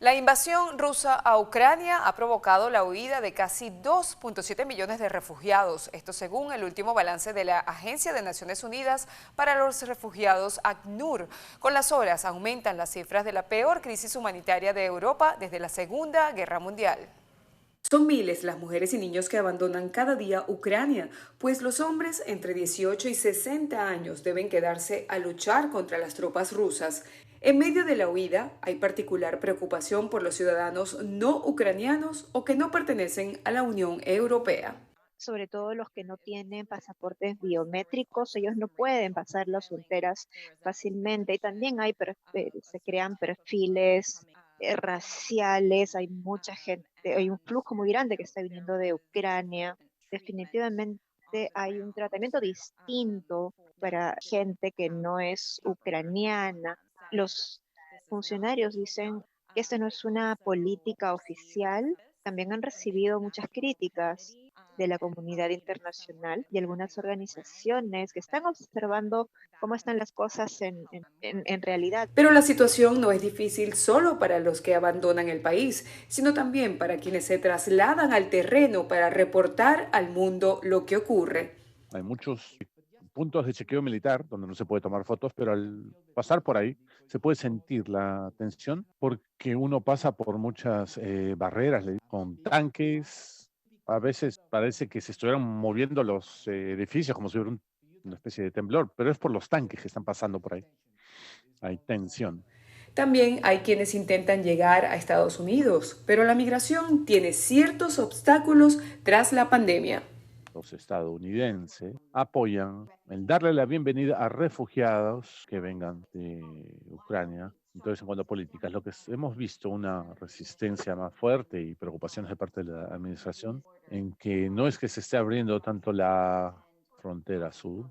La invasión rusa a Ucrania ha provocado la huida de casi 2,7 millones de refugiados, esto según el último balance de la Agencia de Naciones Unidas para los Refugiados, ACNUR. Con las horas aumentan las cifras de la peor crisis humanitaria de Europa desde la Segunda Guerra Mundial. Son miles las mujeres y niños que abandonan cada día Ucrania, pues los hombres entre 18 y 60 años deben quedarse a luchar contra las tropas rusas. En medio de la huida, hay particular preocupación por los ciudadanos no ucranianos o que no pertenecen a la Unión Europea. Sobre todo los que no tienen pasaportes biométricos, ellos no pueden pasar las fronteras fácilmente. Y también se crean perfiles raciales, hay mucha gente, hay un flujo muy grande que está viniendo de Ucrania. Definitivamente hay un tratamiento distinto para gente que no es ucraniana. Los funcionarios dicen que esta no es una política oficial. También han recibido muchas críticas de la comunidad internacional y algunas organizaciones que están observando cómo están las cosas en realidad. Pero la situación no es difícil solo para los que abandonan el país, sino también para quienes se trasladan al terreno para reportar al mundo lo que ocurre. Hay muchos puntos de chequeo militar donde no se puede tomar fotos, pero al pasar por ahí se puede sentir la tensión porque uno pasa por muchas barreras con tanques. A veces parece que se estuvieran moviendo los edificios como si hubiera una especie de temblor, pero es por los tanques que están pasando por ahí. Hay tensión. También hay quienes intentan llegar a Estados Unidos, pero la migración tiene ciertos obstáculos tras la pandemia. Los estadounidenses apoyan el darle la bienvenida a refugiados que vengan de Ucrania. Entonces, en cuanto a políticas, hemos visto una resistencia más fuerte y preocupaciones de parte de la administración en que no es que se esté abriendo tanto la frontera sur.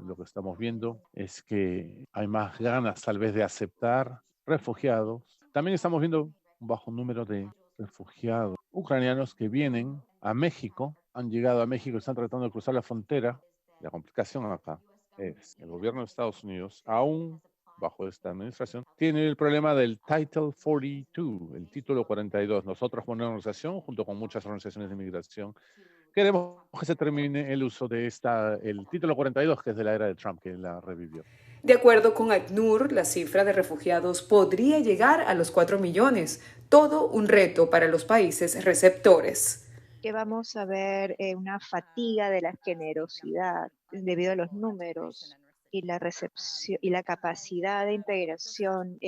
Lo que estamos viendo es que hay más ganas tal vez de aceptar refugiados. También estamos viendo un bajo número de refugiados ucranianos que vienen a México, han llegado a México, están tratando de cruzar la frontera. La complicación acá es el gobierno de Estados Unidos, aún bajo esta administración, tiene el problema del Title 42, el título 42. Nosotros, como una organización, junto con muchas organizaciones de inmigración, queremos que se termine el uso de el título 42, que es de la era de Trump, que la revivió. De acuerdo con ACNUR, la cifra de refugiados podría llegar a los 4 millones, todo un reto para los países receptores. Que vamos a ver una fatiga de la generosidad debido a los números y la recepción y la capacidad de integración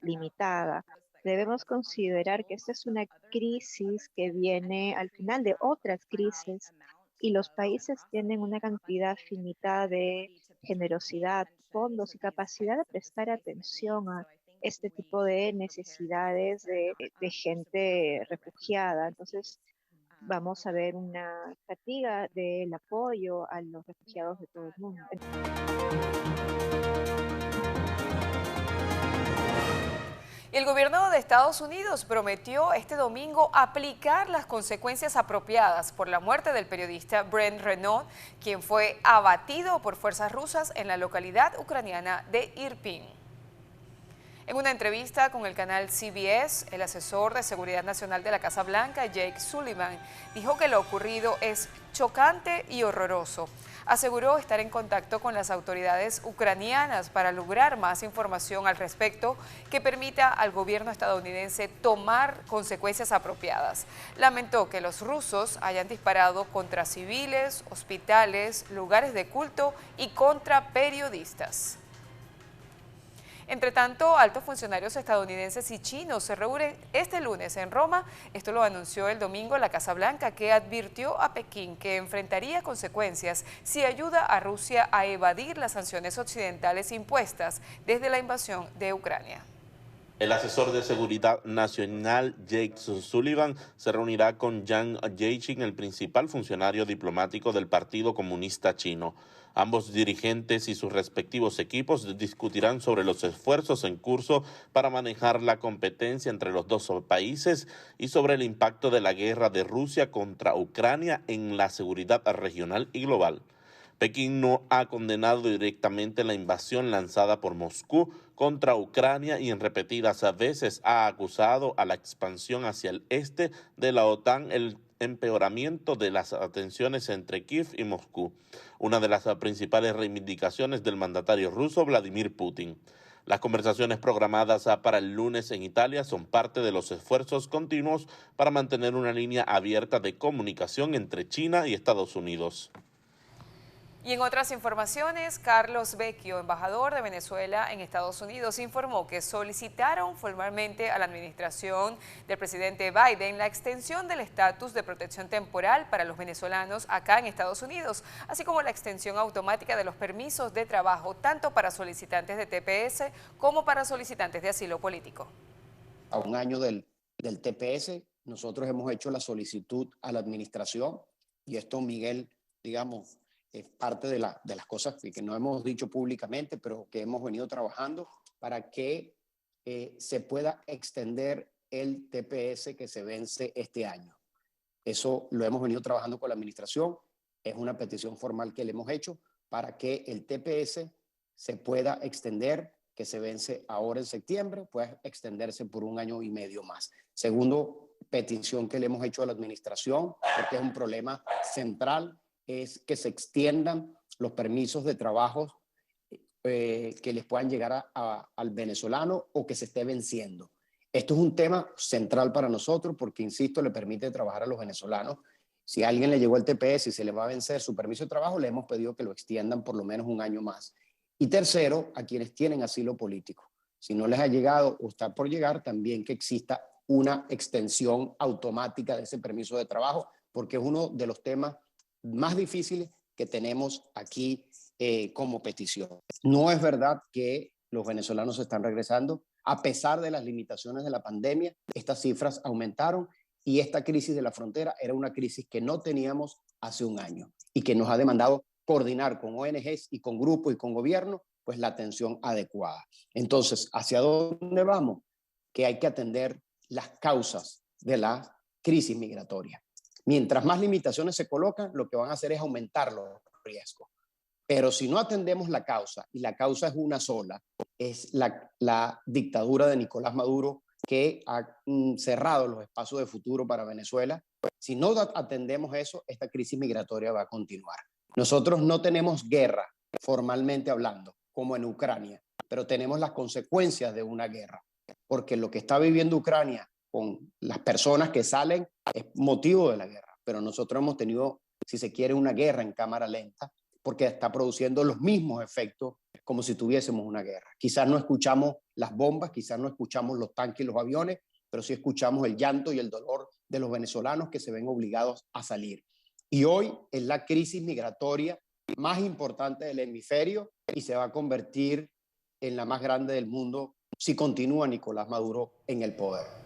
limitada. Debemos considerar que esta es una crisis que viene al final de otras crisis y los países tienen una cantidad finita de generosidad, fondos y capacidad de prestar atención a este tipo de necesidades de gente refugiada. Entonces, vamos a ver una fatiga del apoyo a los refugiados de todo el mundo. El gobierno de Estados Unidos prometió este domingo aplicar las consecuencias apropiadas por la muerte del periodista Brent Renaud, quien fue abatido por fuerzas rusas en la localidad ucraniana de Irpin. En una entrevista con el canal CBS, el asesor de Seguridad Nacional de la Casa Blanca, Jake Sullivan, dijo que lo ocurrido es chocante y horroroso. Aseguró estar en contacto con las autoridades ucranianas para lograr más información al respecto que permita al gobierno estadounidense tomar consecuencias apropiadas. Lamentó que los rusos hayan disparado contra civiles, hospitales, lugares de culto y contra periodistas. Entre tanto, altos funcionarios estadounidenses y chinos se reúnen este lunes en Roma. Esto lo anunció el domingo la Casa Blanca, que advirtió a Pekín que enfrentaría consecuencias si ayuda a Rusia a evadir las sanciones occidentales impuestas desde la invasión de Ucrania. El asesor de seguridad nacional Jake Sullivan se reunirá con Yang Jieqing, el principal funcionario diplomático del Partido Comunista Chino. Ambos dirigentes y sus respectivos equipos discutirán sobre los esfuerzos en curso para manejar la competencia entre los dos países y sobre el impacto de la guerra de Rusia contra Ucrania en la seguridad regional y global. Pekín no ha condenado directamente la invasión lanzada por Moscú contra Ucrania y en repetidas veces ha acusado a la expansión hacia el este de la OTAN el empeoramiento de las tensiones entre Kiev y Moscú, una de las principales reivindicaciones del mandatario ruso Vladimir Putin. Las conversaciones programadas para el lunes en Italia son parte de los esfuerzos continuos para mantener una línea abierta de comunicación entre China y Estados Unidos. Y en otras informaciones, Carlos Vecchio, embajador de Venezuela en Estados Unidos, informó que solicitaron formalmente a la administración del presidente Biden la extensión del estatus de protección temporal para los venezolanos acá en Estados Unidos, así como la extensión automática de los permisos de trabajo, tanto para solicitantes de TPS como para solicitantes de asilo político. A un año del TPS, nosotros hemos hecho la solicitud a la administración y esto, Miguel, digamos, es parte de las cosas que no hemos dicho públicamente, pero que hemos venido trabajando para que se pueda extender el TPS que se vence este año. Eso lo hemos venido trabajando con la administración, es una petición formal que le hemos hecho para que el TPS se pueda extender, que se vence ahora en septiembre, pueda extenderse por un año y medio más. Segundo petición que le hemos hecho a la administración, porque es un problema central, es que se extiendan los permisos de trabajo que les puedan llegar al venezolano o que se esté venciendo. Esto es un tema central para nosotros porque, insisto, le permite trabajar a los venezolanos. Si a alguien le llegó el TPS y se le va a vencer su permiso de trabajo, le hemos pedido que lo extiendan por lo menos un año más. Y tercero, a quienes tienen asilo político. Si no les ha llegado o está por llegar, también que exista una extensión automática de ese permiso de trabajo, porque es uno de los temas más difíciles que tenemos aquí como petición. No es verdad que los venezolanos se están regresando. A pesar de las limitaciones de la pandemia, estas cifras aumentaron y esta crisis de la frontera era una crisis que no teníamos hace un año y que nos ha demandado coordinar con ONGs y con grupos y con gobierno pues la atención adecuada. Entonces, ¿hacia dónde vamos? Que hay que atender las causas de la crisis migratoria. Mientras más limitaciones se colocan, lo que van a hacer es aumentar los riesgos. Pero si no atendemos la causa, y la causa es una sola, es la dictadura de Nicolás Maduro, que ha cerrado los espacios de futuro para Venezuela. Si no atendemos eso, esta crisis migratoria va a continuar. Nosotros no tenemos guerra, formalmente hablando, como en Ucrania, pero tenemos las consecuencias de una guerra, porque lo que está viviendo Ucrania con las personas que salen es motivo de la guerra, pero nosotros hemos tenido, si se quiere, una guerra en cámara lenta, porque está produciendo los mismos efectos como si tuviésemos una guerra. Quizás no escuchamos las bombas, quizás no escuchamos los tanques y los aviones, pero sí escuchamos el llanto y el dolor de los venezolanos que se ven obligados a salir. Y hoy es la crisis migratoria más importante del hemisferio y se va a convertir en la más grande del mundo si continúa Nicolás Maduro en el poder.